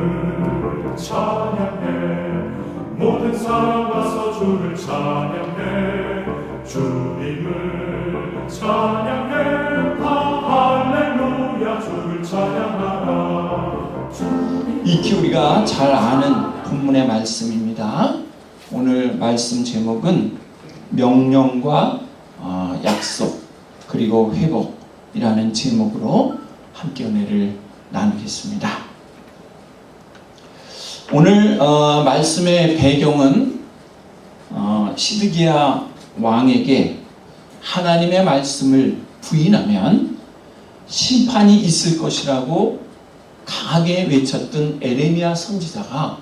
주님을 찬양해. 모든 사람 와서 주를 찬양해. 주님을 찬양해. 할렐루야. 주를 찬양하라. 익히 우리가 잘 아는 본문의 말씀입니다. 오늘 말씀 제목은 명령과 약속 그리고 회복이라는 제목으로 함께 은혜를 나누겠습니다. 오늘 말씀의 배경은 시드기야 왕에게 하나님의 말씀을 부인하면 심판이 있을 것이라고 강하게 외쳤던 에레미야 선지자가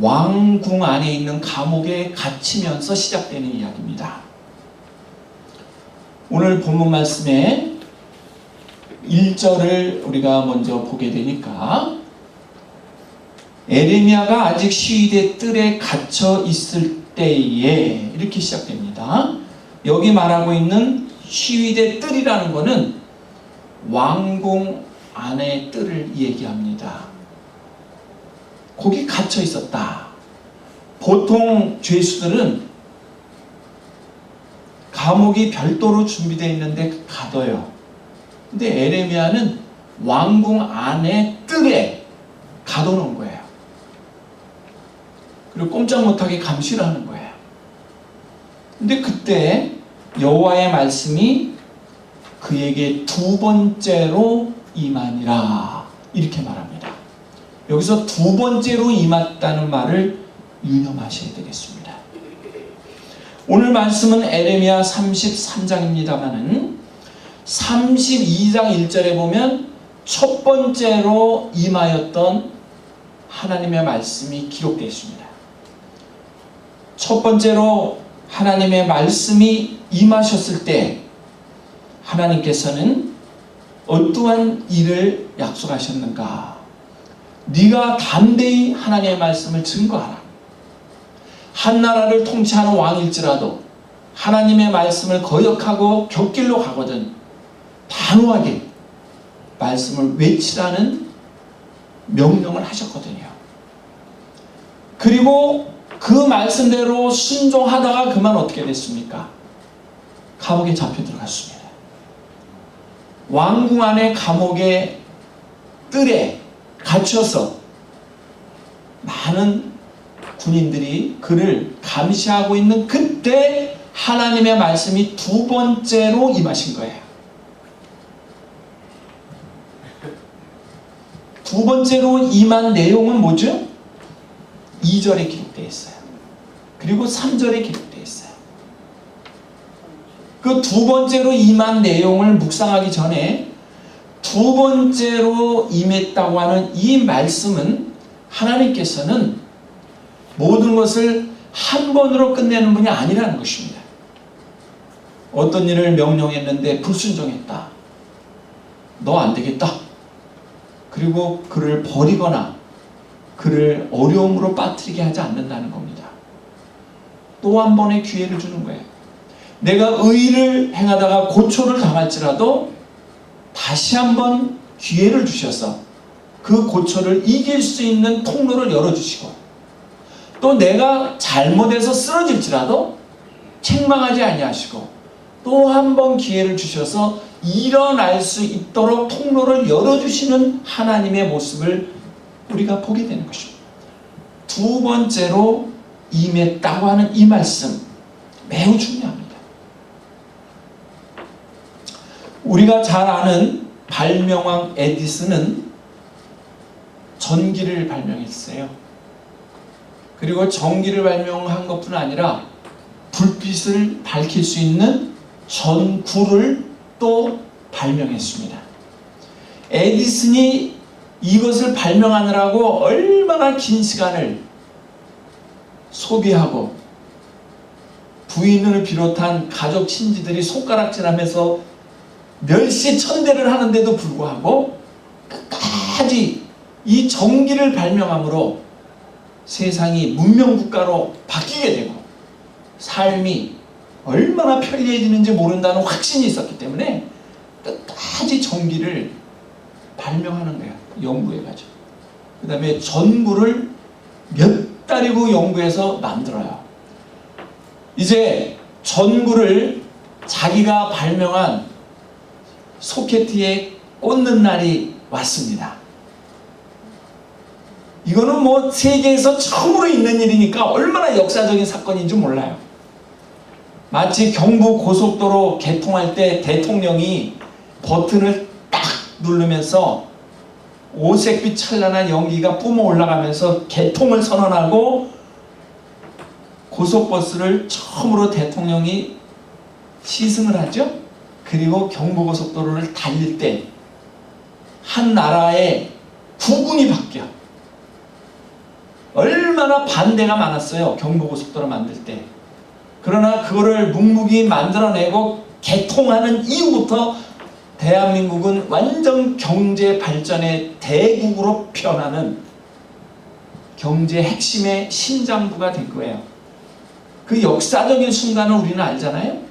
왕궁 안에 있는 감옥에 갇히면서 시작되는 이야기입니다. 오늘 본문 말씀의 1절을 우리가 먼저 보게 되니까 에레미야가 아직 시위대 뜰에 갇혀 있을 때에 이렇게 시작됩니다. 여기 말하고 있는 시위대 뜰이라는 것은 왕궁 안의 뜰을 얘기합니다. 거기 갇혀 있었다. 보통 죄수들은 감옥이 별도로 준비되어 있는데 가둬요. 근데 에레미야는 왕궁 안의 뜰에 가둬놓은 거예요. 그리고 꼼짝 못하게 감시를 하는 거예요. 근데 그때 여호와의 말씀이 그에게 두 번째로 임하니라 이렇게 말합니다. 여기서 두 번째로 임했다는 말을 유념하셔야 되겠습니다. 오늘 말씀은 에레미야 33장입니다만은 32장 1절에 보면 첫 번째로 임하였던 하나님의 말씀이 기록되어 있습니다. 첫 번째로 하나님의 말씀이 임하셨을 때 하나님께서는 어떠한 일을 약속하셨는가? 네가 담대히 하나님의 말씀을 증거하라. 한 나라를 통치하는 왕일지라도 하나님의 말씀을 거역하고 곁길로 가거든 단호하게 말씀을 외치라는 명령을 하셨거든요. 그리고 그 말씀대로 순종하다가 그만 어떻게 됐습니까? 감옥에 잡혀 들어갔습니다. 왕궁 안에 감옥의 뜰에 갇혀서 많은 군인들이 그를 감시하고 있는 그때 하나님의 말씀이 두 번째로 임하신 거예요. 두 번째로 임한 내용은 뭐죠? 2절에 기록되어 있어요. 그리고 3절에 기록되어 있어요. 그 두 번째로 임한 내용을 묵상하기 전에 두 번째로 임했다고 하는 이 말씀은 하나님께서는 모든 것을 한 번으로 끝내는 분이 아니라는 것입니다. 어떤 일을 명령했는데 불순종했다. 너 안 되겠다. 그리고 그를 버리거나 그를 어려움으로 빠뜨리게 하지 않는다는 겁니다. 또 한 번의 기회를 주는 거예요. 내가 의를 행하다가 고초를 당할지라도 다시 한번 기회를 주셔서 그 고초를 이길 수 있는 통로를 열어주시고 또 내가 잘못해서 쓰러질지라도 책망하지 아니하시고 또 한 번 기회를 주셔서 일어날 수 있도록 통로를 열어주시는 하나님의 모습을 우리가 보게 되는 것입니다. 두 번째로 임했다고 하는 이 말씀 매우 중요합니다. 우리가 잘 아는 발명왕 에디슨은 전기를 발명했어요. 그리고 전기를 발명한 것뿐 아니라 불빛을 밝힐 수 있는 전구를 또 발명했습니다. 에디슨이 이것을 발명하느라고 얼마나 긴 시간을 소비하고 부인을 비롯한 가족 친지들이 손가락질하면서 멸시천대를 하는데도 불구하고 끝까지 이 전기를 발명함으로 세상이 문명국가로 바뀌게 되고 삶이 얼마나 편리해지는지 모른다는 확신이 있었기 때문에 끝까지 전기를 발명하는 거예요. 연구해 가죠. 그 다음에 전구를 몇 달이고 연구해서 만들어요. 이제 전구를 자기가 발명한 소켓에 꽂는 날이 왔습니다. 이거는 뭐 세계에서 처음으로 있는 일이니까 얼마나 역사적인 사건인지 몰라요. 마치 경부 고속도로 개통할 때 대통령이 버튼을 딱 누르면서 오색빛 찬란한 연기가 뿜어 올라가면서 개통을 선언하고 고속버스를 처음으로 대통령이 시승을 하죠. 그리고 경부고속도로를 달릴 때 한 나라의 국군이 바뀌어. 얼마나 반대가 많았어요. 경부고속도로 만들 때. 그러나 그거를 묵묵히 만들어내고 개통하는 이후부터 대한민국은 완전 경제 발전의 대국으로 변하는 경제 핵심의 심장부가 된 거예요. 그 역사적인 순간을 우리는 알잖아요.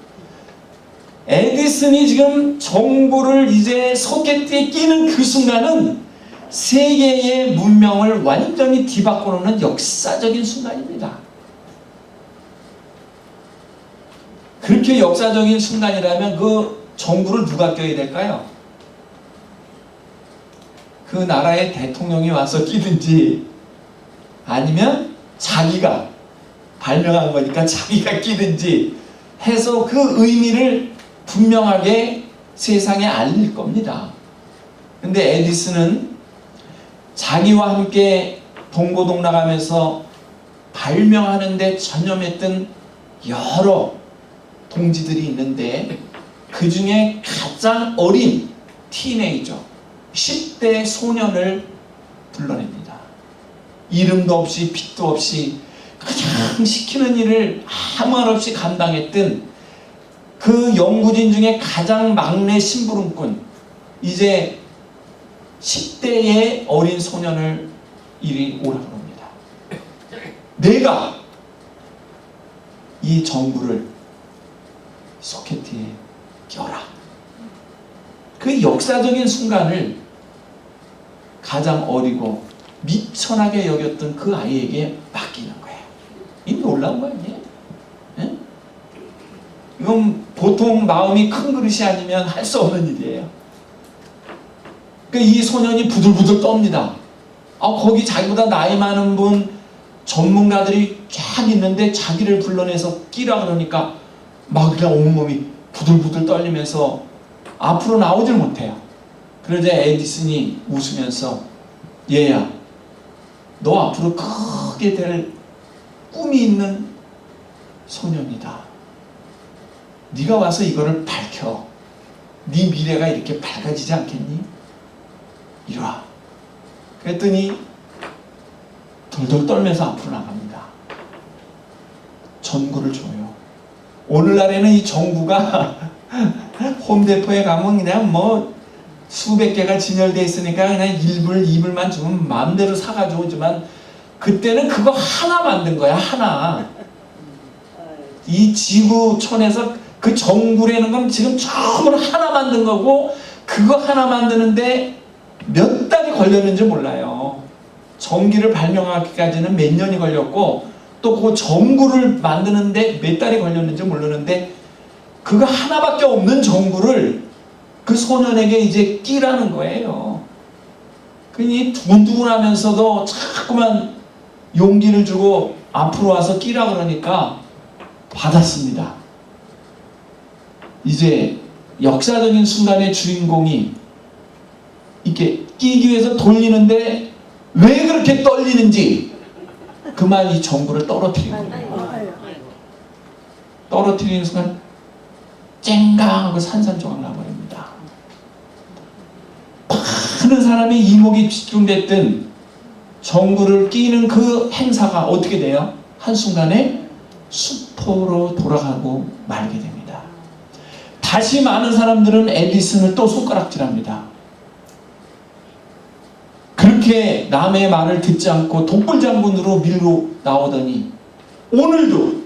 에디슨이 지금 전구를 이제 소켓에 끼는 그 순간은 세계의 문명을 완전히 뒤바꿔 놓는 역사적인 순간입니다. 그렇게 역사적인 순간이라면 그 전구를 누가 껴야 될까요? 그 나라의 대통령이 와서 끼든지 아니면 자기가 발명한 거니까 자기가 끼든지 해서 그 의미를 분명하게 세상에 알릴 겁니다. 근데 에디슨은 자기와 함께 동고동락하면서 발명하는 데 전념했던 여러 동지들이 있는데 그 중에 가장 어린 티네이저 10대 소년을 불러냅니다. 이름도 없이 빛도 없이 그냥 시키는 일을 아무 말 없이 감당했던 그 연구진 중에 가장 막내 심부름꾼, 이제 10대의 어린 소년을 이리 오라고 합니다. 내가 이 전구를 소켓에 껴라. 그 역사적인 순간을 가장 어리고 미천하게 여겼던 그 아이에게 맡기는 거예요. 이 놀라운 거 아니에요? 네? 이건 보통 마음이 큰 그릇이 아니면 할 수 없는 일이에요. 그러니까 이 소년이 부들부들 떱니다. 거기 자기보다 나이 많은 분 전문가들이 쫙 있는데 자기를 불러내서 끼라 그러니까 막 그냥 온몸이 부들부들 떨리면서 앞으로 나오질 못해요. 그러자 에디슨이 웃으면서 얘야, 너 앞으로 크게 될 꿈이 있는 소년이다. 네가 와서 이거를 밝혀. 네 미래가 이렇게 밝아지지 않겠니? 이리 와. 그랬더니 돌돌 떨면서 앞으로 나갑니다. 전구를 줘요. 오늘날에는 이 전구가 홈데포에 가면 그냥 뭐 수백 개가 진열되어 있으니까 그냥 1불, 2불만 주면 마음대로 사가지고 오지만 그때는 그거 하나 만든 거야. 하나. 이 지구촌에서 그 전구라는 건 지금 처음으로 하나 만든 거고 그거 하나 만드는데 몇 달이 걸렸는지 몰라요. 전기를 발명하기까지는 몇 년이 걸렸고 또 그 전구를 만드는데 몇 달이 걸렸는지 모르는데 그거 하나밖에 없는 전구를 그 소년에게 이제 끼라는 거예요. 그니 두근두근하면서도 자꾸만 용기를 주고 앞으로 와서 끼라 그러니까 받았습니다. 이제 역사적인 순간의 주인공이 이렇게 끼기 위해서 돌리는데 왜 그렇게 떨리는지 그만 이 전구를 떨어뜨리는 거예요. 떨어뜨리는 순간 쨍강하고 산산조각 나버립니다. 많은 사람의 이목이 집중됐던 전구를 끼는 그 행사가 어떻게 돼요? 한순간에 수포로 돌아가고 말게 됩니다. 다시 많은 사람들은 에디슨을 또 손가락질합니다. 그렇게 남의 말을 듣지 않고 독불장군으로 밀고 나오더니 오늘도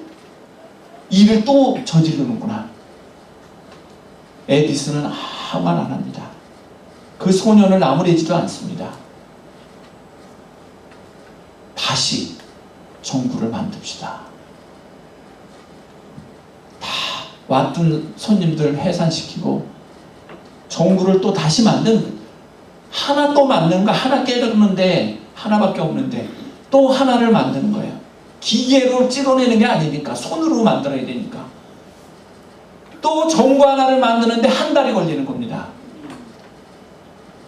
일을 또 저지르는구나. 에디슨은 아무 말 안 합니다. 그 소년을 나무래지도 않습니다. 정구를 만듭시다. 다 왔던 손님들 해산시키고 정구를 또 다시 만든, 하나 또 만드는 거, 하나 깨닫는데 하나밖에 없는데 또 하나를 만드는 거예요. 기계로 찍어내는 게 아니니까 손으로 만들어야 되니까. 또 정구 하나를 만드는데 한 달이 걸리는 겁니다.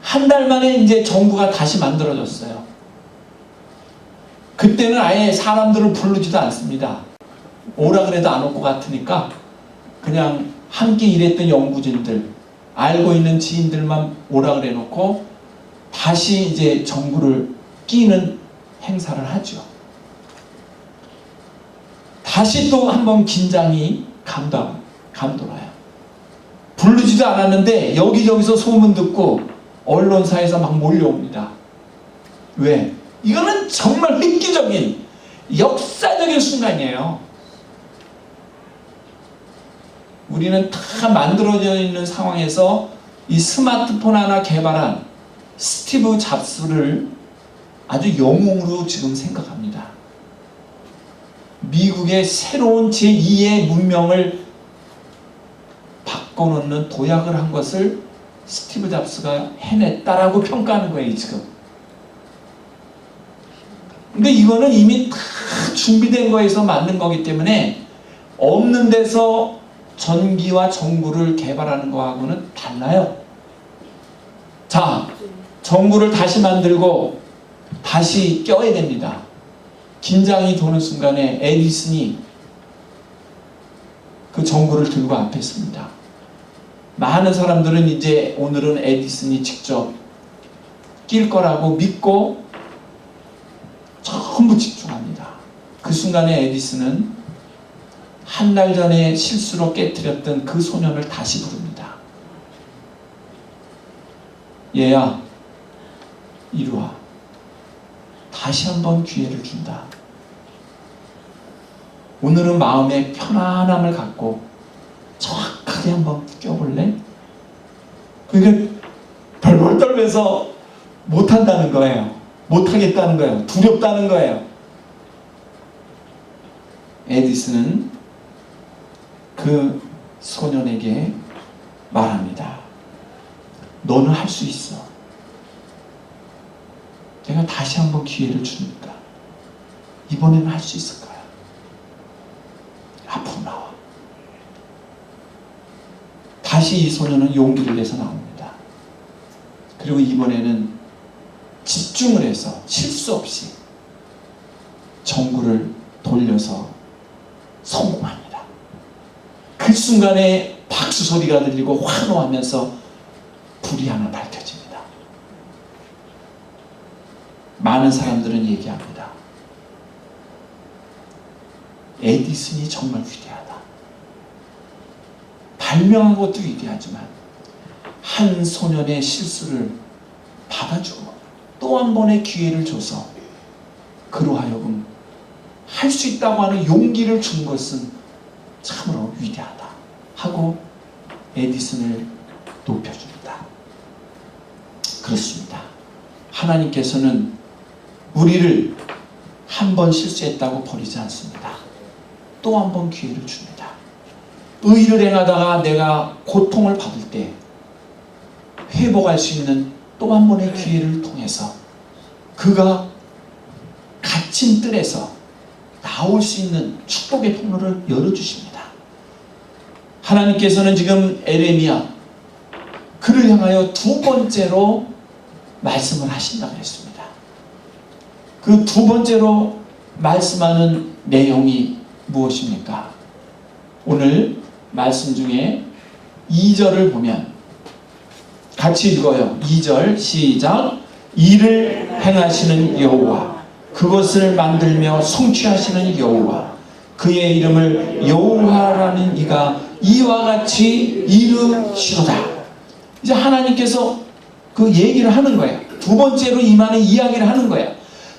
한 달 만에 이제 정구가 다시 만들어졌어요. 그때는 아예 사람들을 부르지도 않습니다. 오라 그래도 안 올 것 같으니까 그냥 함께 일했던 연구진들, 알고 있는 지인들만 오라 그래 놓고 다시 이제 정구를 끼는 행사를 하죠. 다시 또 한번 긴장이 감돌아요. 부르지도 않았는데 여기저기서 소문 듣고 언론사에서 막 몰려옵니다. 왜? 이거는 정말 획기적인 역사적인 순간이에요. 우리는 다 만들어져 있는 상황에서 이 스마트폰 하나 개발한 스티브 잡스를 아주 영웅으로 지금 생각합니다. 미국의 새로운 제2의 문명을 바꿔놓는 도약을 한 것을 스티브 잡스가 해냈다라고 평가하는 거예요, 지금. 근데 이거는 이미 다 준비된 거에서 만든 거기 때문에 없는 데서 전기와 전구를 개발하는 거하고는 달라요. 자, 전구를 다시 만들고 다시 껴야 됩니다. 긴장이 도는 순간에 에디슨이 그 전구를 들고 앞에 섭니다. 많은 사람들은 이제 오늘은 에디슨이 직접 낄 거라고 믿고 전부 집중합니다. 그 순간에 에디슨은 한 달 전에 실수로 깨뜨렸던 그 소년을 다시 부릅니다. 얘야, 이리 와. 다시 한번 기회를 준다. 오늘은 마음의 편안함을 갖고 정확하게 한번 껴볼래? 그러니까 벌벌 떨면서 못한다는 거예요. 못하겠다는 거예요. 두렵다는 거예요. 에디슨은 그 소년에게 말합니다. 너는 할 수 있어. 내가 다시 한번 기회를 주니까 이번에는 할 수 있을 거야. 앞으로 나와. 다시 이 소년은 용기를 내서 나옵니다. 그리고 이번에는 집중을 해서 실수 없이 전구를 돌려서 성공합니다. 그 순간에 박수 소리가 들리고 환호하면서 불이 하나 밝혀집니다. 많은 사람들은 얘기합니다. 에디슨이 정말 위대하다. 발명한 것도 위대하지만 한 소년의 실수를 받아주고 또 한 번의 기회를 줘서 그로 하여금 할 수 있다고 하는 용기를 준 것은 참으로 위대하다 하고 에디슨을 높여줍니다. 그렇습니다. 하나님께서는 우리를 한 번 실수했다고 버리지 않습니다. 또 한 번 기회를 줍니다. 의를 행하다가 내가 고통을 받을 때 회복할 수 있는 또 한 번의 기회를 통해서 그가 갇힌 뜰에서 나올 수 있는 축복의 통로를 열어주십니다. 하나님께서는 지금 에레미야 그를 향하여 두 번째로 말씀을 하신다고 했습니다. 그 두 번째로 말씀하는 내용이 무엇입니까? 오늘 말씀 중에 2절을 보면 같이 읽어요. 2절 시작. 이를 행하시는 여호와 그것을 만들며 성취하시는 여호와 그의 이름을 여호와라는 이가 이와 같이 이르시로다. 이제 하나님께서 그 얘기를 하는 거예요. 두 번째로 임하는 이야기를 하는 거예요.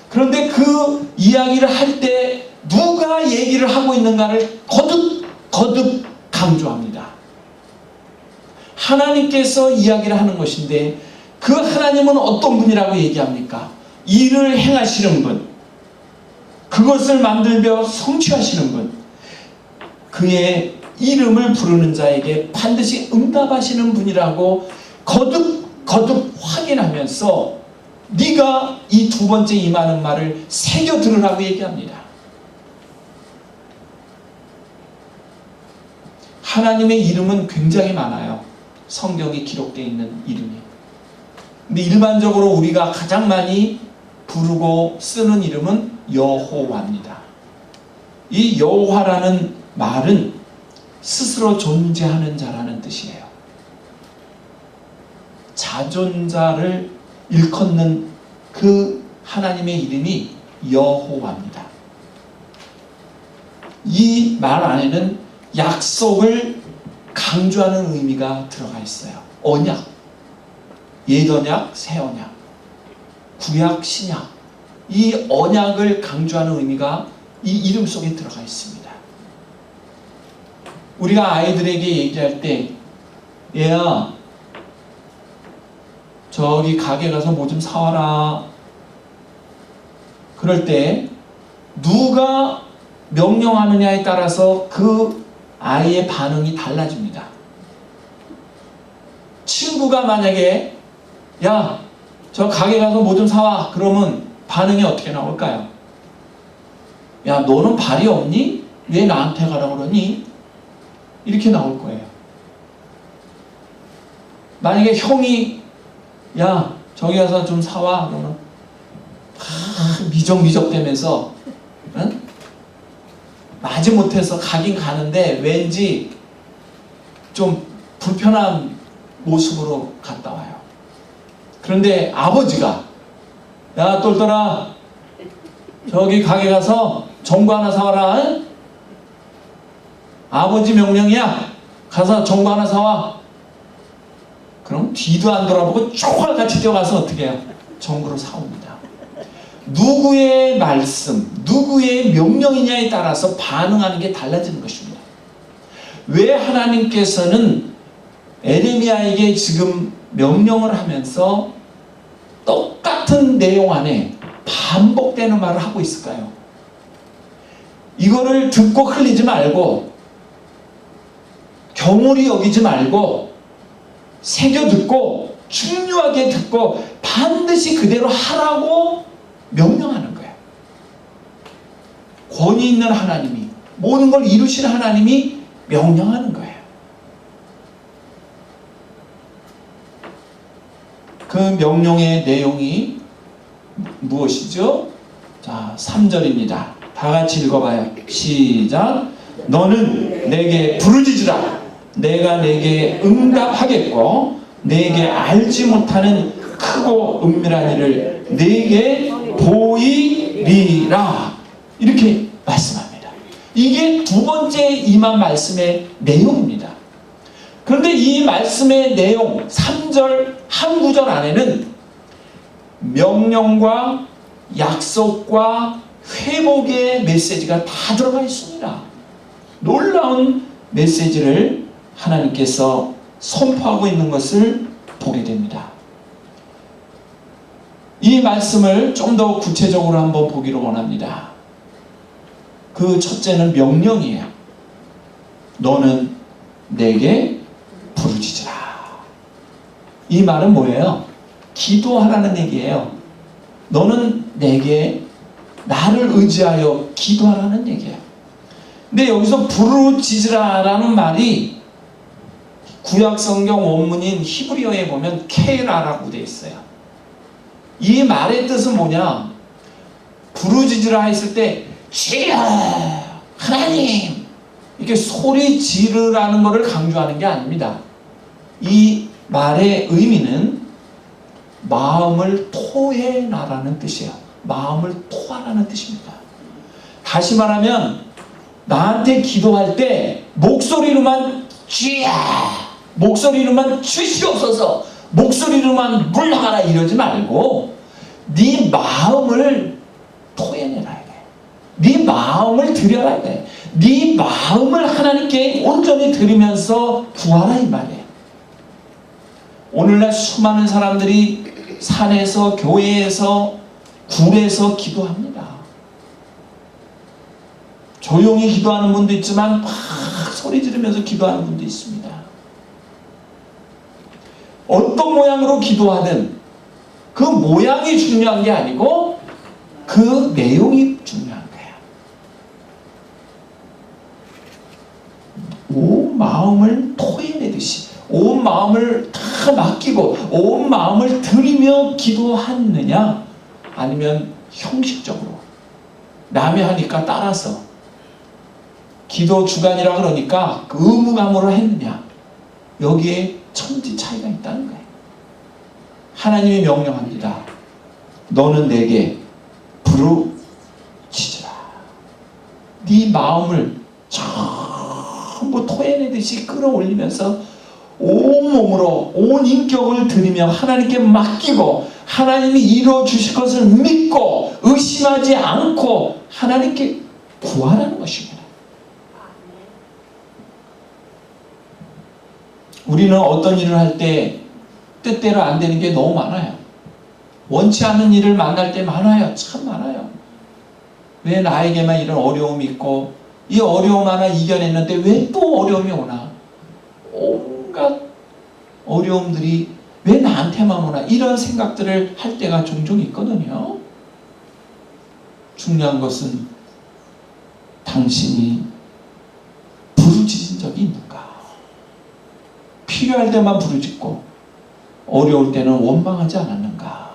그런데 그 이야기를 할 때 누가 얘기를 하고 있는가를 거듭 강조합니다. 하나님께서 이야기를 하는 것인데 그 하나님은 어떤 분이라고 얘기합니까? 일을 행하시는 분. 그것을 만들며 성취하시는 분, 그의 이름을 부르는 자에게 반드시 응답하시는 분이라고 거듭 확인하면서 네가 이 두 번째 임하는 말을 새겨 들으라고 얘기합니다. 하나님의 이름은 굉장히 많아요. 성경에 기록되어 있는 이름이. 근데 일반적으로 우리가 가장 많이 부르고 쓰는 이름은 여호와입니다. 이 여호와라는 말은 스스로 존재하는 자라는 뜻이에요. 자존자를 일컫는 그 하나님의 이름이 여호와입니다. 이 말 안에는 약속을 강조하는 의미가 들어가 있어요. 언약, 옛 언약, 새 언약, 구약, 신약, 이 언약을 강조하는 의미가 이 이름 속에 들어가 있습니다. 우리가 아이들에게 얘기할 때, 얘야, 저기 가게 가서 뭐 좀 사와라. 그럴 때 누가 명령하느냐에 따라서 그 아이의 반응이 달라집니다. 친구가 만약에 야, 저 가게 가서 뭐 좀 사와. 그러면 반응이 어떻게 나올까요? 야, 너는 발이 없니? 왜 나한테 가라 그러니? 이렇게 나올 거예요. 만약에 형이 야, 저기 가서 좀 사와. 그러면 미적미적대면서 응? 마지못해서 가긴 가는데 왠지 좀 불편한 모습으로 갔다 와요. 그런데 아버지가 야, 똘똘아, 저기 가게 가서 전구 하나 사와라. 응? 아버지 명령이야. 가서 전구 하나 사와. 그럼 뒤도 안 돌아보고 쪼갈같이 뛰어가서 어떻게 해요? 전구를 사옵니다. 누구의 말씀, 누구의 명령이냐에 따라서 반응하는 게 달라지는 것입니다. 왜 하나님께서는 에레미야에게 지금 명령을 하면서 똑같은 내용 안에 반복되는 말을 하고 있을까요? 이거를 듣고 흘리지 말고 경홀히 여기지 말고 새겨 듣고 중요하게 듣고 반드시 그대로 하라고 명령하는 거예요. 권위 있는 하나님이, 모든 걸 이루시는 하나님이 명령하는 거예요. 그 명령의 내용이 무엇이죠? 자, 3절입니다. 다 같이 읽어봐요. 시작. 너는 내게 부르짖으라. 내가 내게 응답하겠고 내게 알지 못하는 크고 은밀한 일을 내게 보이리라. 이렇게 말씀합니다. 이게 두 번째 임한 말씀의 내용입니다. 그런데 이 말씀의 내용 3절 한 구절 안에는 명령과 약속과 회복의 메시지가 다 들어가 있습니다. 놀라운 메시지를 하나님께서 선포하고 있는 것을 보게 됩니다. 이 말씀을 좀 더 구체적으로 한번 보기를 원합니다. 그 첫째는 명령이에요. 너는 내게 부르짖으라. 이 말은 뭐예요? 기도하라는 얘기예요. 너는 내게 나를 의지하여 기도하라는 얘기예요. 근데 여기서 부르짖으라라는 말이 구약 성경 원문인 히브리어에 보면 케라라고 되어 있어요. 이 말의 뜻은 뭐냐? 부르짖으라 했을 때 주여 하나님 이렇게 소리 지르라는 것을 강조하는 게 아닙니다. 이 말의 의미는 마음을 토해나라는 뜻이에요. 마음을 토하라는 뜻입니다. 다시 말하면 나한테 기도할 때 목소리로만 주여, 목소리로만 주시옵소서, 목소리로만 물러가라 이러지 말고 네 마음을 토해내라 해. 네 마음을 드려라 해. 네 마음을 하나님께 온전히 드리면서 구하라 이 말이에요. 오늘날 수많은 사람들이 산에서, 교회에서, 굴에서 기도합니다. 조용히 기도하는 분도 있지만 막 소리 지르면서 기도하는 분도 있습니다. 어떤 모양으로 기도하든 그 모양이 중요한 게 아니고 그 내용이 중요한 거야. 온 마음을 토해내듯이 온 마음을 다 맡기고 온 마음을 들이며 기도하느냐, 아니면 형식적으로 남이 하니까 따라서 기도 주간이라 그러니까 그 의무감으로 했느냐, 여기에 천지 차이가 있다는 거예요. 하나님이 명령합니다. 너는 내게 부르짖으라. 네 마음을 전부 토해내듯이 끌어올리면서 온몸으로 온 인격을 들이며 하나님께 맡기고 하나님이 이루어주실 것을 믿고 의심하지 않고 하나님께 구하라는 것입니다. 우리는 어떤 일을 할 때 뜻대로 안 되는 게 너무 많아요. 원치 않는 일을 만날 때 많아요. 참 많아요. 왜 나에게만 이런 어려움이 있고 이 어려움 하나 이겨냈는데 왜 또 어려움이 오나? 온갖 어려움들이 왜 나한테만 오나? 이런 생각들을 할 때가 종종 있거든요. 중요한 것은 당신이 부르짖은 적이 있는가? 필요할 때만 부르짖고 어려울 때는 원망하지 않았는가?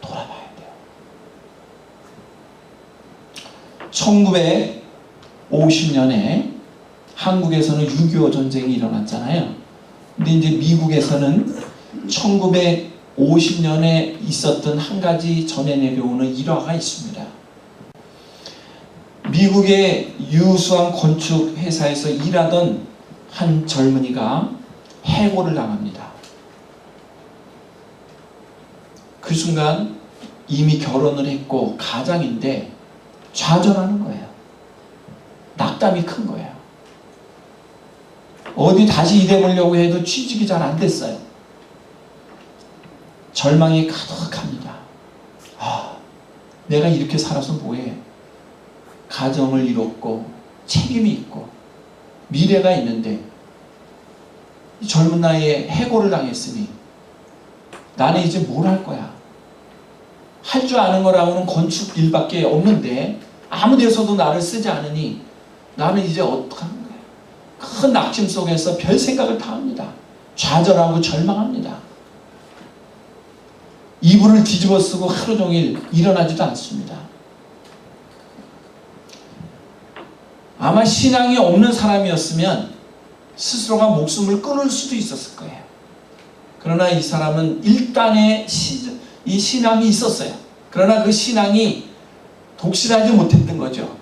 돌아봐야 돼요. 1950년에 한국에서는 6.25 전쟁이 일어났잖아요. 근데 이제 미국에서는 1950년에 있었던 한 가지 전해 내려오는 일화가 있습니다. 미국의 유수한 건축 회사에서 일하던 한 젊은이가 해고를 당합니다. 그 순간 이미 결혼을 했고 가장인데 좌절하는 거예요. 낙담이 큰 거예요. 어디 다시 일해보려고 해도 취직이 잘 안 됐어요. 절망이 가득합니다. 아, 내가 이렇게 살아서 뭐해? 가정을 이뤘고 책임이 있고 미래가 있는데 이 젊은 나이에 해고를 당했으니 나는 이제 뭘 할 거야? 할 줄 아는 거라고는 건축 일밖에 없는데 아무 데서도 나를 쓰지 않으니 나는 이제 어떡하는 거야? 큰 낙심 속에서 별 생각을 다 합니다. 좌절하고 절망합니다. 이불을 뒤집어 쓰고 하루 종일 일어나지도 않습니다. 아마 신앙이 없는 사람이었으면 스스로가 목숨을 끊을 수도 있었을 거예요. 그러나 이 사람은 일단의 이 신앙이 있었어요. 그러나 그 신앙이 독실하지 못했던 거죠.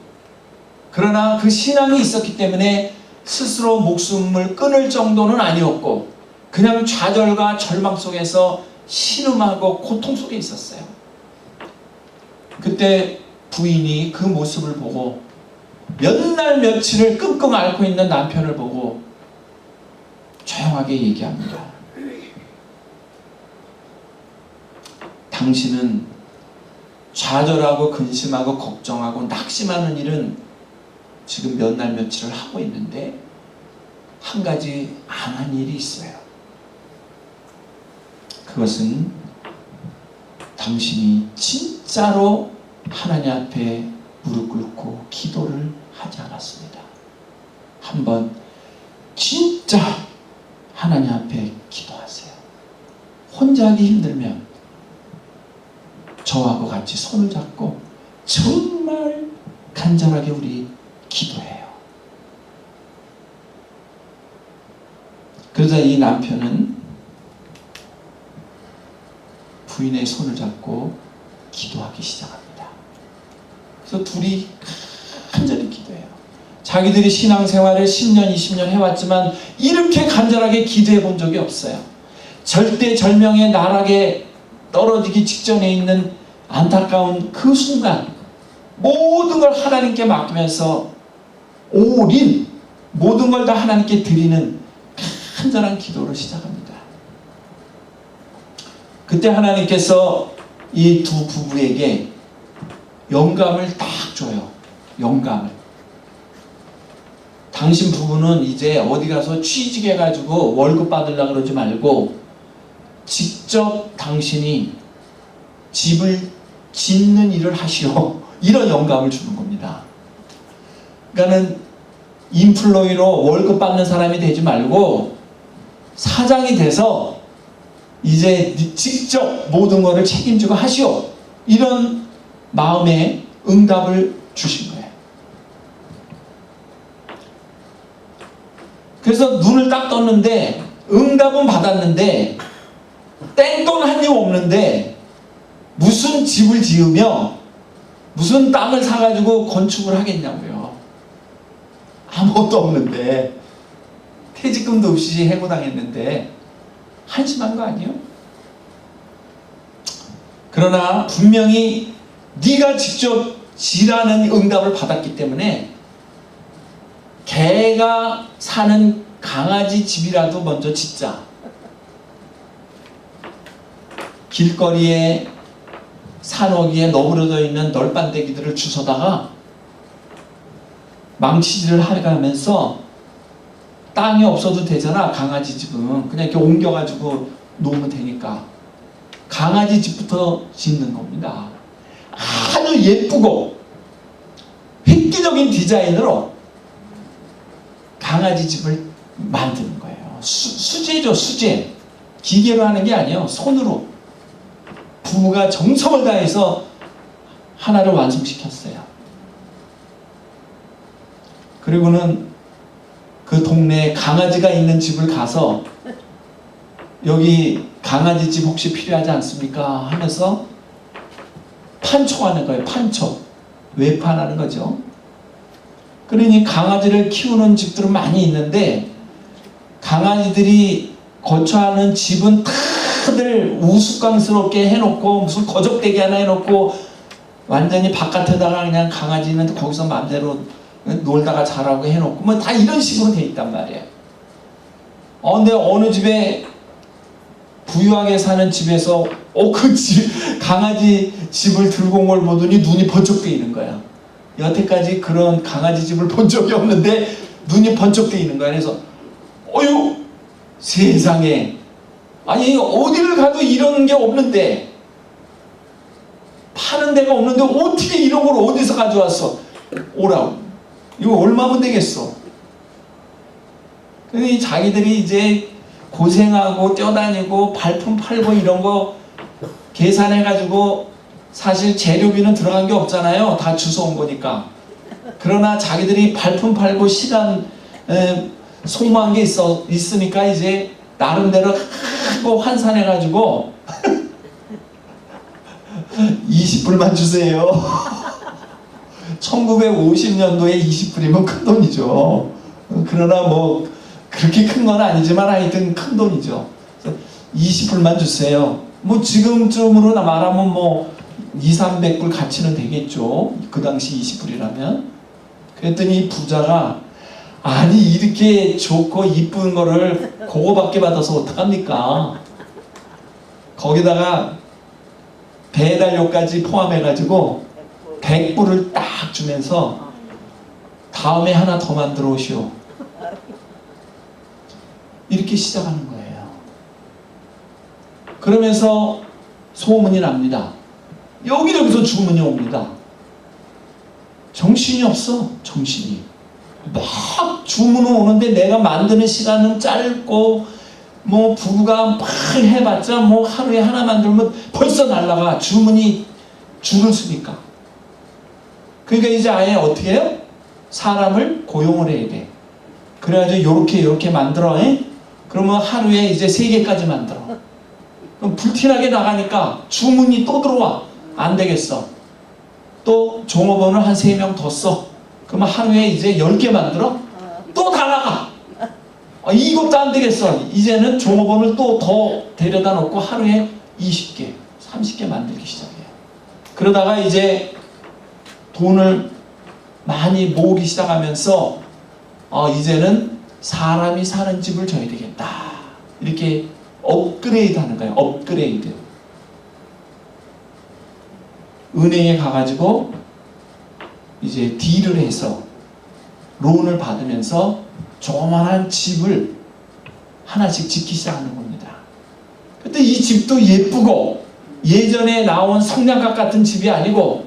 그러나 그 신앙이 있었기 때문에 스스로 목숨을 끊을 정도는 아니었고 그냥 좌절과 절망 속에서 신음하고 고통 속에 있었어요. 그때 부인이 그 모습을 보고 몇 날 며칠을 끙끙 앓고 있는 남편을 보고 조용하게 얘기합니다. 당신은 좌절하고 근심하고 걱정하고 낙심하는 일은 지금 몇 날 며칠을 하고 있는데 한 가지 안 한 일이 있어요. 그것은 당신이 진짜로 하나님 앞에 무릎 꿇고 기도를 하지 않았습니다. 한번 진짜 하나님 앞에 기도하세요. 혼자 하기 힘들면 저하고 같이 손을 잡고 정말 간절하게 우리 기도해요. 그러자 이 남편은 부인의 손을 잡고 기도하기 시작합니다. 그래서 둘이 간절히 기도해요. 자기들이 신앙생활을 10년, 20년 해왔지만 이렇게 간절하게 기도해 본 적이 없어요. 절대절명의 나락에 떨어지기 직전에 있는 안타까운 그 순간 모든 걸 하나님께 맡기면서 올인, 모든 걸 다 하나님께 드리는 간절한 기도를 시작합니다. 그때 하나님께서 이 두 부부에게 영감을 딱 줘요. 영감을. 당신 부부는 이제 어디 가서 취직해가지고 월급 받으려고 그러지 말고 직접 당신이 집을 짓는 일을 하시오. 이런 영감을 주는 겁니다. 그러니까는 인플로이로 월급 받는 사람이 되지 말고 사장이 돼서 이제 직접 모든 것을 책임지고 하시오. 이런 마음의 응답을 주신 거예요. 그래서 눈을 딱 떴는데 응답은 받았는데 땡돈 한 입 없는데 무슨 집을 지으며 무슨 땅을 사가지고 건축을 하겠냐고요. 아무것도 없는데 퇴직금도 없이 해고당했는데 한심한 거 아니에요? 그러나 분명히 네가 직접 지라는 응답을 받았기 때문에 개가 사는 강아지 집이라도 먼저 짓자. 길거리에 산호기에 너부러져 있는 널빤데기들을 주워다가 망치질을 해가면서 땅이 없어도 되잖아. 강아지 집은 그냥 이렇게 옮겨가지고 놓으면 되니까 강아지 집부터 짓는 겁니다. 아주 예쁘고 획기적인 디자인으로 강아지 집을 만드는 거예요. 수제죠, 수제. 기계로 하는 게 아니에요. 손으로. 부부가 정성을 다해서 하나를 완성시켰어요. 그리고는 그 동네에 강아지가 있는 집을 가서 여기 강아지 집 혹시 필요하지 않습니까? 하면서 판촉하는 거예요. 판촉. 외판하는 거죠. 그러니 강아지를 키우는 집들은 많이 있는데 강아지들이 거처하는 집은 다들 우스꽝스럽게 해놓고 무슨 거적대기 하나 해놓고 완전히 바깥에다가 그냥 강아지는 거기서 마음대로 놀다가 자라고 해놓고 뭐 다 이런 식으로 돼 있단 말이에요. 근데 어느 집에 부유하게 사는 집에서 그 집 강아지 집을 들고 온 걸 보더니 눈이 번쩍 뜨이는 거야. 여태까지 그런 강아지 집을 본 적이 없는데 눈이 번쩍 뜨이는 거야. 그래서 어휴 세상에 아니 어디를 가도 이런 게 없는데 파는 데가 없는데 어떻게 이런 걸 어디서 가져왔어? 오라고. 이거 얼마면 되겠어? 그러니 자기들이 이제 고생하고 뛰어다니고 발품 팔고 이런 거 계산해가지고 사실 재료비는 들어간 게 없잖아요. 다 주워온 거니까. 그러나 자기들이 발품 팔고 시간 소모한 게 있으니까 이제 나름대로 하고 환산해가지고 20불만 주세요. 1950년도에 20불이면 큰 돈이죠. 그러나 뭐 그렇게 큰 건 아니지만 하여튼 큰 돈이죠. 20불만 주세요. 뭐 지금쯤으로 말하면 뭐 200~300불 가치는 되겠죠. 그 당시 20불이라면. 그랬더니 부자가 아니 이렇게 좋고 이쁜 거를 그거밖에 받아서 어떡합니까? 거기다가 배달료까지 포함해가지고 100불을 딱 주면서 다음에 하나 더 만들어 오시오. 이렇게 시작하는 거예요. 그러면서 소문이 납니다. 여기저기서 주문이 옵니다. 정신이 없어. 정신이. 막 주문은 오는데 내가 만드는 시간은 짧고 뭐 부부가 막 해봤자 뭐 하루에 하나 만들면 벌써 날라가. 주문이 줄을 서니까. 그러니까 이제 아예 어떻게 해요? 사람을 고용을 해야 돼. 그래가지고 요렇게 만들어. 그러면 하루에 이제 3개까지 만들어. 그럼 불티나게 나가니까 주문이 또 들어와. 안 되겠어. 또 종업원을 한 3명 더 써. 그러면 하루에 이제 10개 만들어? 또 다 나가. 이것도 안 되겠어. 이제는 종업원을 또 더 데려다 놓고 하루에 20개, 30개 만들기 시작해요. 그러다가 이제 돈을 많이 모으기 시작하면서 이제는 사람이 사는 집을 줘야 되겠다. 이렇게 업그레이드 하는 거예요. 업그레이드. 은행에 가가지고 이제 딜을 해서 론을 받으면서 조그만한 집을 하나씩 짓기 시작하는 겁니다. 그때 이 집도 예쁘고 예전에 나온 성냥갑 같은 집이 아니고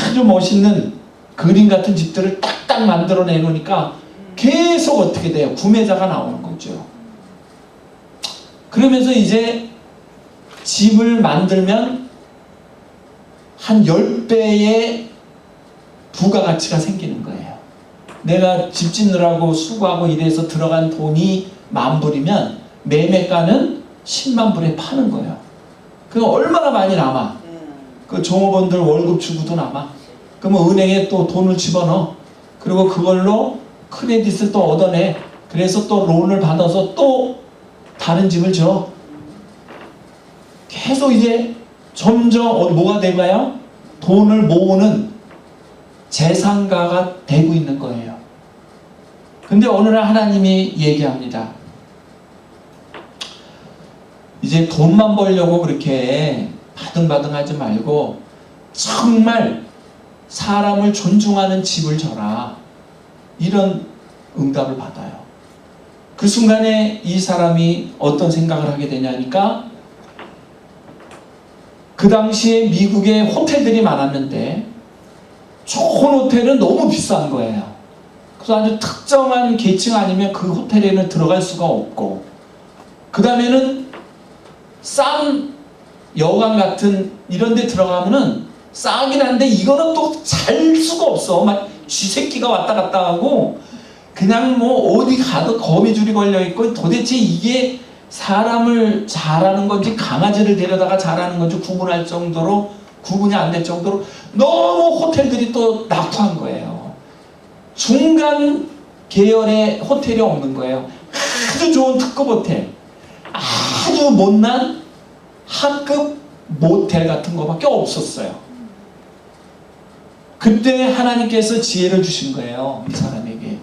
아주 멋있는 그림 같은 집들을 딱딱 만들어 내놓으니까 계속 어떻게 돼요? 구매자가 나오는 거죠. 그러면서 이제 집을 만들면 한 10배의 부가가치가 생기는 거예요. 내가 집 짓느라고 수고하고 이래서 들어간 돈이 10,000불이면 매매가는 100,000불에 파는 거예요. 그럼 얼마나 많이 남아? 그 종업원들 월급 주고도 남아. 그러면 은행에 또 돈을 집어넣어. 그리고 그걸로 크레딧을 또 얻어내. 그래서 또 론을 받아서 또 다른 집을 줘. 계속 이제 점점 뭐가 돼가요? 돈을 모으는 재산가가 되고 있는 거예요. 근데 어느 날 하나님이 얘기합니다. 이제 돈만 벌려고 그렇게 바등바등하지 말고 정말 사람을 존중하는 집을 져라. 이런 응답을 받아요. 그 순간에 이 사람이 어떤 생각을 하게 되냐니까 그 당시에 미국에 호텔들이 많았는데 좋은 호텔은 너무 비싼 거예요. 그래서 아주 특정한 계층 아니면 그 호텔에는 들어갈 수가 없고, 그 다음에는 싼 여관 같은 이런 데 들어가면은 싸긴 한데 이거는 또 잘 수가 없어. 막 쥐새끼가 왔다 갔다 하고 그냥 뭐 어디 가도 거미줄이 걸려있고 도대체 이게 사람을 잘하는 건지 강아지를 데려다가 잘하는 건지 구분할 정도로 구분이 안 될 정도로 너무 호텔들이 또 낙후한 거예요. 중간 계열의 호텔이 없는 거예요. 아주 좋은 특급 호텔, 아주 못난 하급 모텔 같은 거밖에 없었어요. 그때 하나님께서 지혜를 주신 거예요. 이 사람에게.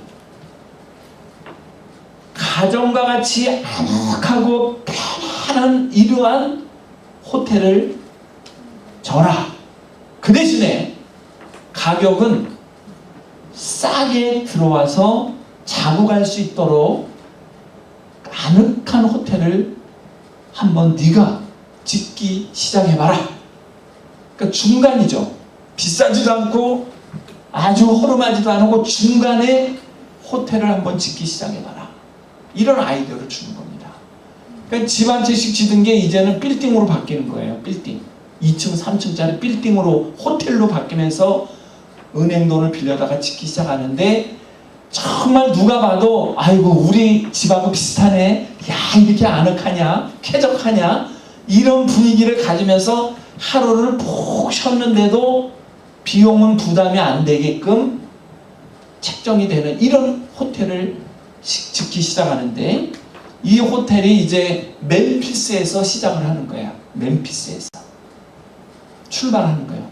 가정과 같이 아늑하고 편안한 이러한 호텔을 줘라. 그 대신에 가격은 싸게 들어와서 자고 갈 수 있도록 아늑한 호텔을 한번 네가 짓기 시작해봐라. 그러니까 중간이죠. 비싸지도 않고 아주 허름하지도 않고 중간에 호텔을 한번 짓기 시작해봐라. 이런 아이디어를 주는 겁니다. 그러니까 집 한 채씩 짓은 게 이제는 빌딩으로 바뀌는 거예요. 빌딩. 2층, 3층짜리 빌딩으로 호텔로 바뀌면서 은행 돈을 빌려다가 짓기 시작하는데 정말 누가 봐도 아이고 우리 집하고 비슷하네. 야 이렇게 아늑하냐? 쾌적하냐? 이런 분위기를 가지면서 하루를 푹 쉬었는데도 비용은 부담이 안 되게끔 책정이 되는 이런 호텔을 짓기 시작하는데 이 호텔이 이제 멤피스에서 시작을 하는 거야. 멤피스에서 출발하는 거예요.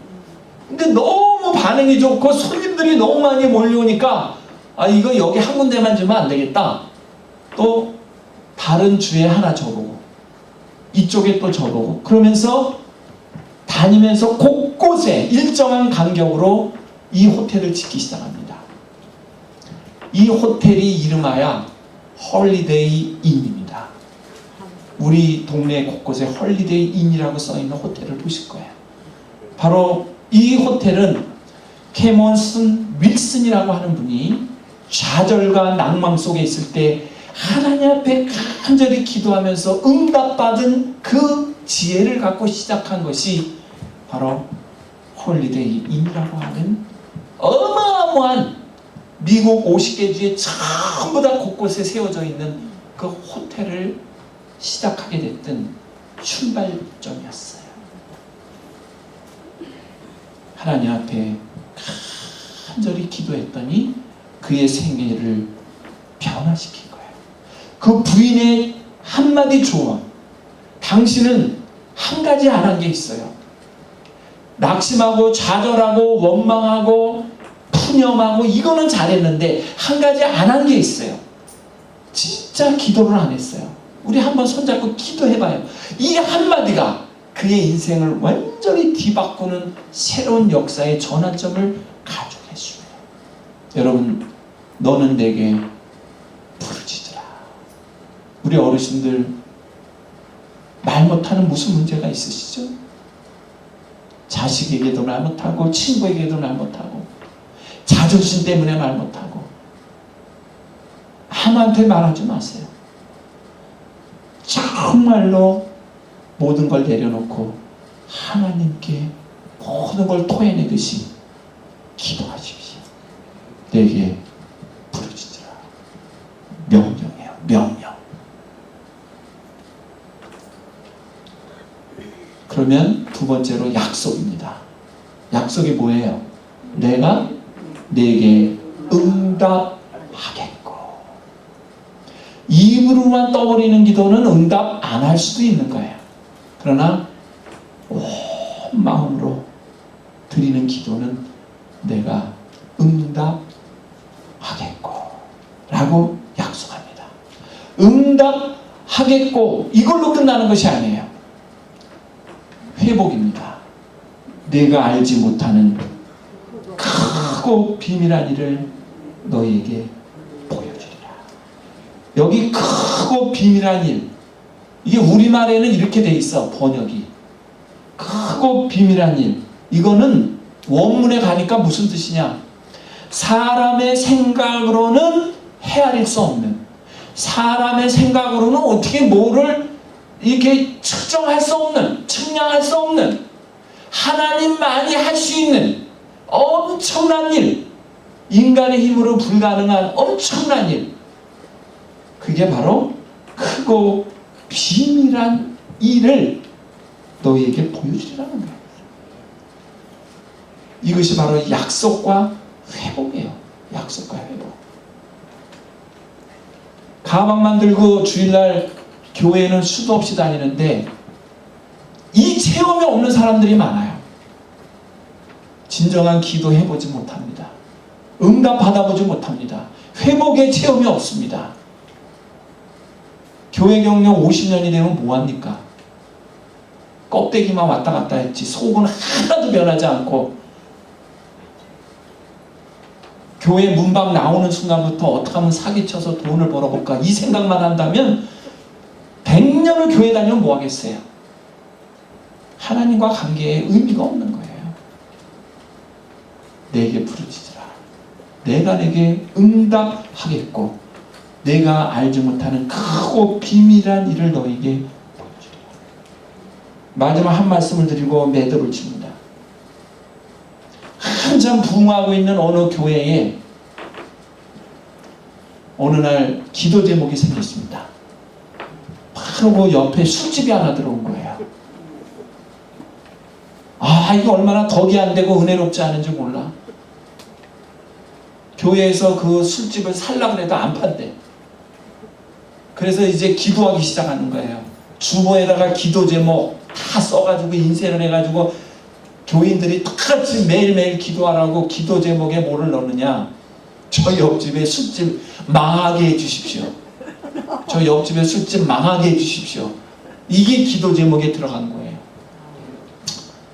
근데 너무 반응이 좋고 손님들이 너무 많이 몰려오니까 아 이거 여기 한 군데만 주면 안 되겠다. 또 다른 주에 하나 줘보고 이쪽에 또 줘보고 그러면서 다니면서 곳곳에 일정한 간격으로 이 호텔을 짓기 시작합니다. 이 호텔이 이름하여 홀리데이 인입니다. 우리 동네 곳곳에 홀리데이 인이라고 써있는 호텔을 보실 거예요. 바로 이 호텔은 캐몬슨 윌슨이라고 하는 분이 좌절과 낭망 속에 있을 때 하나님 앞에 간절히 기도하면서 응답받은 그 지혜를 갖고 시작한 것이 바로 홀리데이 인이라고 하는 어마어마한 미국 50개 주에 전부 다 곳곳에 세워져 있는 그 호텔을 시작하게 됐던 출발점이었어요. 하나님 앞에 간절히 기도했더니 그의 생애를 변화시킨 거예요. 그 부인의 한마디 조언, 당신은 한 가지 안 한 게 있어요. 낙심하고 좌절하고 원망하고 푸념하고 이거는 잘했는데 한 가지 안 한 게 있어요. 진짜 기도를 안 했어요. 우리 한번 손잡고 기도해봐요. 이 한마디가 그의 인생을 완전히 뒤바꾸는 새로운 역사의 전환점을 가져게 해줘요. 여러분 너는 내게 부르짖으라. 우리 어르신들 말 못하는 무슨 문제가 있으시죠? 자식에게도 말 못하고 친구에게도 말 못하고 자존심 때문에 말 못하고 아무한테 말하지 마세요. 정말로 모든 걸 내려놓고 하나님께 모든 걸 토해내듯이 기도하십시오. 내게 부르짖으라. 명령이에요. 명령. 그러면 두 번째로 약속입니다. 약속이 뭐예요? 내가 내게 응답하겠고. 입으로만 떠버리는 기도는 응답 안 할 수도 있는 거예요. 그러나 온 마음으로 드리는 기도는 내가 응답하겠고 라고 약속합니다. 응답하겠고 이걸로 끝나는 것이 아니에요. 회복입니다. 내가 알지 못하는 크고 비밀한 일을 너희에게 보여주리라. 여기 크고 비밀한 일, 이게 우리말에는 이렇게 돼 있어. 번역이 크고 비밀한 일. 이거는 원문에 가니까 무슨 뜻이냐? 사람의 생각으로는 헤아릴 수 없는, 사람의 생각으로는 어떻게 뭐를 이렇게 측정할 수 없는, 측량할 수 없는, 하나님만이 할 수 있는 엄청난 일, 인간의 힘으로 불가능한 엄청난 일, 그게 바로 크고 비밀한 일을 너희에게 보여주리라는 거예요. 이것이 바로 약속과 회복이에요. 약속과 회복. 가방만 들고 주일날 교회는 수도 없이 다니는데 이 체험이 없는 사람들이 많아요. 진정한 기도해보지 못합니다. 응답 받아보지 못합니다. 회복의 체험이 없습니다. 교회 경력 50년이 되면 뭐합니까? 껍데기만 왔다 갔다 했지 속은 하나도 변하지 않고 교회 문밖 나오는 순간부터 어떻게 하면 사기쳐서 돈을 벌어볼까 이 생각만 한다면 100년을 교회 다니면 뭐 하겠어요? 하나님과 관계에 의미가 없는 거예요. 내게 부르짖으라. 내가 내게 응답하겠고 내가 알지 못하는 크고 비밀한 일을 너에게 보여주리라. 마지막 한 말씀을 드리고 매듭을 칩니다. 한참 부흥하고 있는 어느 교회에 어느 날 기도 제목이 생겼습니다. 바로 그 옆에 술집이 하나 들어온 거예요. 아, 이거 얼마나 덕이 안 되고 은혜롭지 않은지 몰라. 교회에서 그 술집을 살려고 해도 안 판대. 그래서 이제 기도하기 시작하는 거예요. 주보에다가 기도 제목 다 써가지고 인쇄를 해가지고 교인들이 똑같이 매일매일 기도하라고 기도 제목에 뭐를 넣느냐? 저 옆집에 술집 망하게 해주십시오. 저 옆집에 술집 망하게 해주십시오. 이게 기도 제목에 들어간 거예요.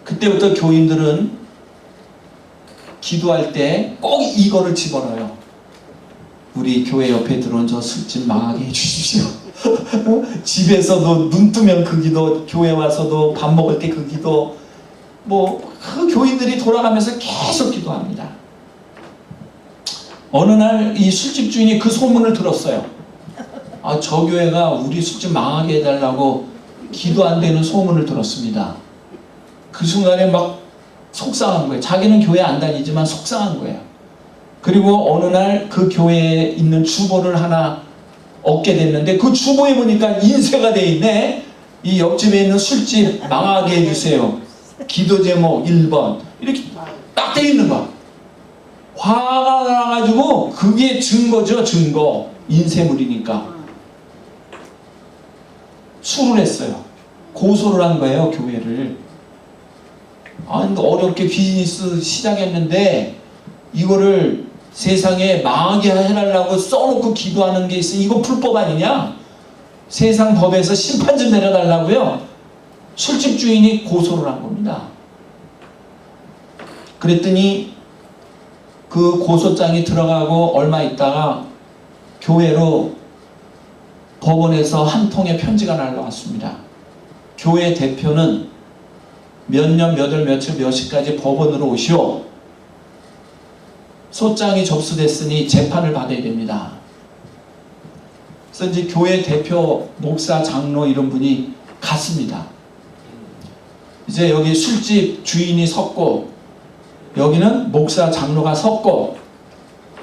그때부터 교인들은 기도할 때 꼭 이거를 집어넣어요. 우리 교회 옆에 들어온 저 술집 망하게 해주십시오. 집에서도 눈 뜨면 그 기도, 교회 와서도 밥 먹을 때 그 기도, 그 교인들이 돌아가면서 계속 기도합니다. 어느 날 이 술집 주인이 그 소문을 들었어요. 아, 저 교회가 우리 술집 망하게 해달라고 기도 안 되는 소문을 들었습니다. 그 순간에 막 속상한 거예요. 자기는 교회 안 다니지만 속상한 거예요. 그리고 어느 날 그 교회에 있는 주보를 하나 얻게 됐는데 그 주보에 보니까 인쇄가 돼 있네. 이 옆집에 있는 술집 망하게 해주세요. 기도 제목 1번 이렇게 딱 돼 있는 거야. 화가 나가지고 그게 증거죠. 증거. 인쇄물이니까. 수를 했어요. 고소를 한 거예요. 교회를. 어렵게 비즈니스 시작했는데 이거를 세상에 망하게 해달라고 써놓고 기도하는 게 있어. 이거 불법 아니냐? 세상 법에서 심판 좀 내려달라고요. 술집 주인이 고소를 한 겁니다. 그랬더니 그 그 고소장이 들어가고 얼마 있다가 교회로 법원에서 한 통의 편지가 날라왔습니다. 교회 대표는 몇 년, 몇 월, 며칠, 몇 시까지 법원으로 오시오. 소장이 접수됐으니 재판을 받아야 됩니다. 그래서 이제 교회 대표, 목사, 장로 이런 분이 갔습니다. 이제 여기 술집 주인이 섰고 여기는 목사, 장로가 섰고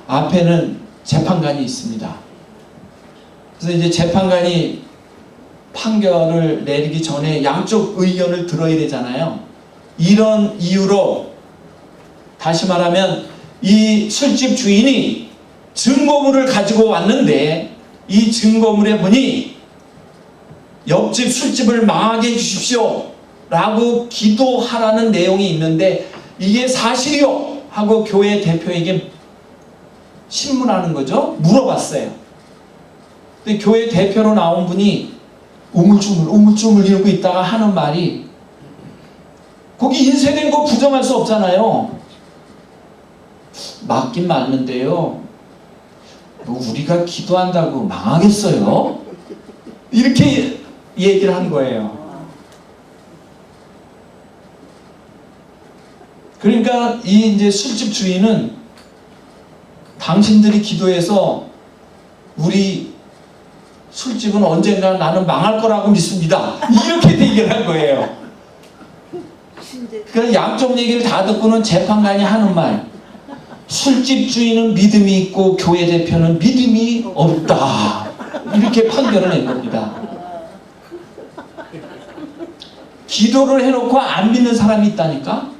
앞에는 재판관이 있습니다. 그래서 이제 재판관이 판결을 내리기 전에 양쪽 의견을 들어야 되잖아요. 이런 이유로 다시 말하면 이 술집 주인이 증거물을 가지고 왔는데 이 증거물에 보니 옆집 술집을 망하게 해주십시오 라고 기도하라는 내용이 있는데 이게 사실이요 하고 교회 대표에게 신문하는 거죠. 물어봤어요. 근데 교회 대표로 나온 분이 우물쭈물 이러고 있다가 하는 말이 거기 인쇄된 거 부정할 수 없잖아요. 맞긴 맞는데요. 뭐 우리가 기도한다고 망하겠어요? 이렇게 얘기를 한 거예요. 그러니까 이 이제 술집 주인은 당신들이 기도해서 우리 술집은 언젠가 나는 망할 거라고 믿습니다. 이렇게 얘기를 한 거예요. 그래서 양쪽 얘기를 다 듣고는 재판관이 하는 말. 술집 주인은 믿음이 있고 교회 대표는 믿음이 없다. 이렇게 판결을 낸 겁니다. 기도를 해놓고 안 믿는 사람이 있다니까?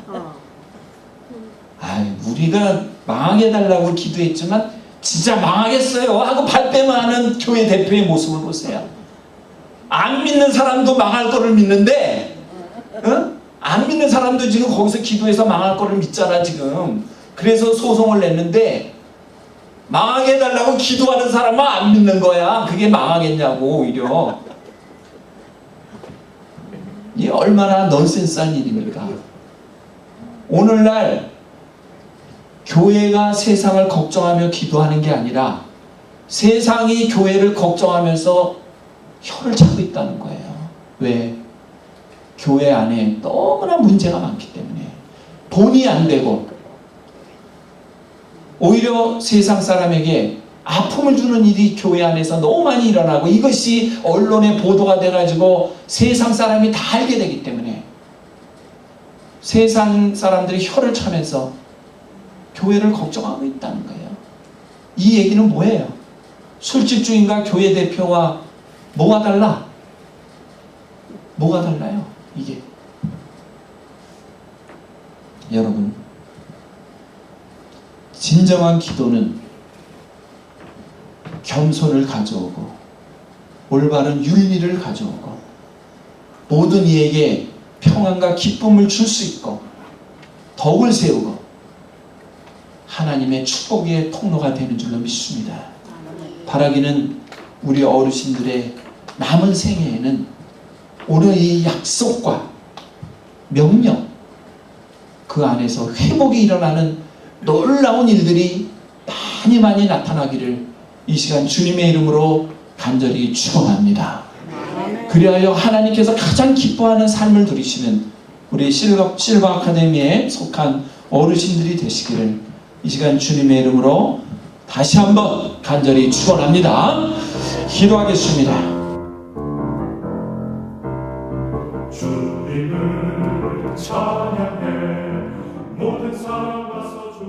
우리가 망하게 해달라고 기도했지만 진짜 망하겠어요 하고 발뺌하는 교회 대표의 모습을 보세요. 안 믿는 사람도 망할 거를 믿는데 안 믿는 사람도 지금 거기서 기도해서 망할 거를 믿잖아 지금. 그래서 소송을 냈는데 망하게 해달라고 기도하는 사람은 안 믿는 거야. 그게 망하겠냐고 오히려. 이게 얼마나 넌센스한 일입니까? 오늘날 교회가 세상을 걱정하며 기도하는 게 아니라 세상이 교회를 걱정하면서 혀를 차고 있다는 거예요. 왜? 교회 안에 너무나 문제가 많기 때문에 돈이 안 되고 오히려 세상 사람에게 아픔을 주는 일이 교회 안에서 너무 많이 일어나고 이것이 언론에 보도가 돼가지고 세상 사람이 다 알게 되기 때문에 세상 사람들이 혀를 차면서 교회를 걱정하고 있다는 거예요. 이 얘기는 뭐예요? 술집 주인과 교회 대표와 뭐가 달라? 뭐가 달라요? 이게 여러분, 진정한 기도는 겸손을 가져오고 올바른 윤리를 가져오고 모든 이에게 평안과 기쁨을 줄 수 있고 덕을 세우고 하나님의 축복의 통로가 되는 줄로 믿습니다. 바라기는 우리 어르신들의 남은 생애에는 오늘 이 약속과 명령 그 안에서 회복이 일어나는 놀라운 일들이 많이 나타나기를 이 시간 주님의 이름으로 간절히 축원합니다. 그리하여 하나님께서 가장 기뻐하는 삶을 누리시는 우리 실버 아카데미에 속한 어르신들이 되시기를 이 시간 주님의 이름으로 다시 한번 간절히 축원합니다. 기도하겠습니다. 주님을 찬양해 모든 사람과